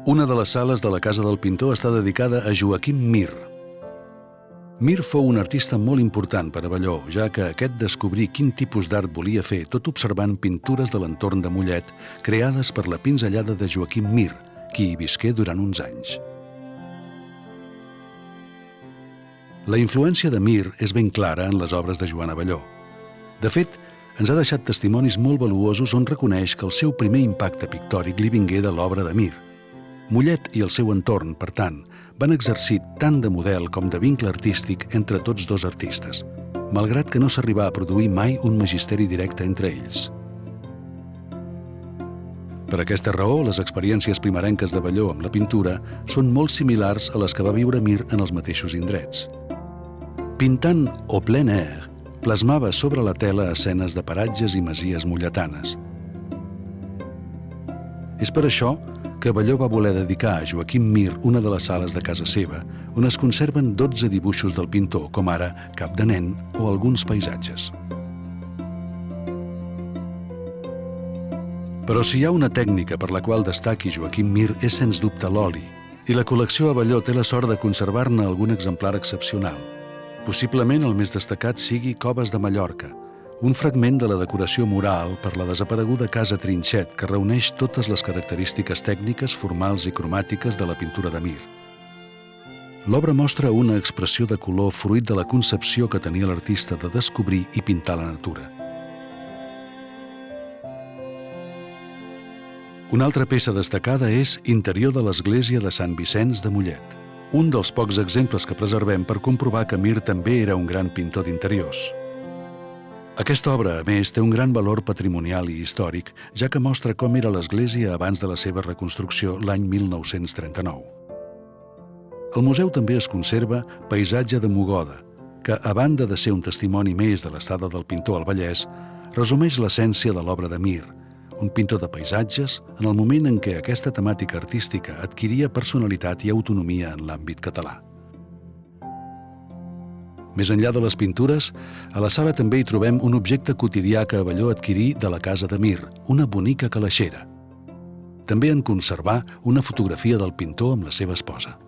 Una de les sales de la casa del pintor està dedicada a Joaquim Mir. Mir fou un artista molt important per a Abelló, ja que aquest descobrí quin tipus d'art volia fer tot observant pintures de l'entorn de Mollet creades per la pinzellada de Joaquim Mir, qui hi visqué durant uns anys. La influència de Mir és ben clara en les obres de Joan Abelló. De fet, ens ha deixat testimonis molt valuosos on reconeix que el seu primer impacte pictòric li vingué de l'obra de Mir. Mollet i el seu entorn, per tant, van exercir tant de model com de vincle artístic entre tots dos artistes, malgrat que no s'arribà a produir mai un magisteri directe entre ells. Per aquesta raó, les experiències primerenques d'Abelló amb la pintura són molt similars a les que va viure Mir en els mateixos indrets. Pintant au plein air, plasmava sobre la tela escenes de paratges i masies molletanes. És per això que Abelló va voler dedicar a Joaquim Mir una de les sales de casa seva, on es conserven 12 dibuixos del pintor, com ara Cap de nen o alguns paisatges. Però si hi ha una tècnica per la qual destaqui Joaquim Mir és sens dubte l'oli, i la col·lecció Abelló té la sort de conservar-ne algun exemplar excepcional. Possiblement el més destacat sigui Coves de Mallorca, un fragment de la decoració mural per la desapareguda Casa Trinxet que reuneix totes les característiques tècniques, formals i cromàtiques de la pintura de Mir. L'obra mostra una expressió de color fruit de la concepció que tenia l'artista de descobrir i pintar la natura. Una altra peça destacada és Interior de l'església de Sant Vicenç de Mollet, un dels pocs exemples que preservem per comprovar que Mir també era un gran pintor d'interiors. Aquesta obra, a més, té un gran valor patrimonial i històric, ja que mostra com era l'església abans de la seva reconstrucció l'any 1939. Al museu també es conserva Paisatge de Mogoda, que, a banda de ser un testimoni més de l'estada del pintor al Vallès, resumeix l'essència de l'obra de Mir, un pintor de paisatges en el moment en què aquesta temàtica artística adquiria personalitat i autonomia en l'àmbit català. Més enllà de les pintures, a la sala també hi trobem un objecte quotidià que Abelló adquirí de la casa de Mir, una bonica calaixera. També en conservar una fotografia del pintor amb la seva esposa.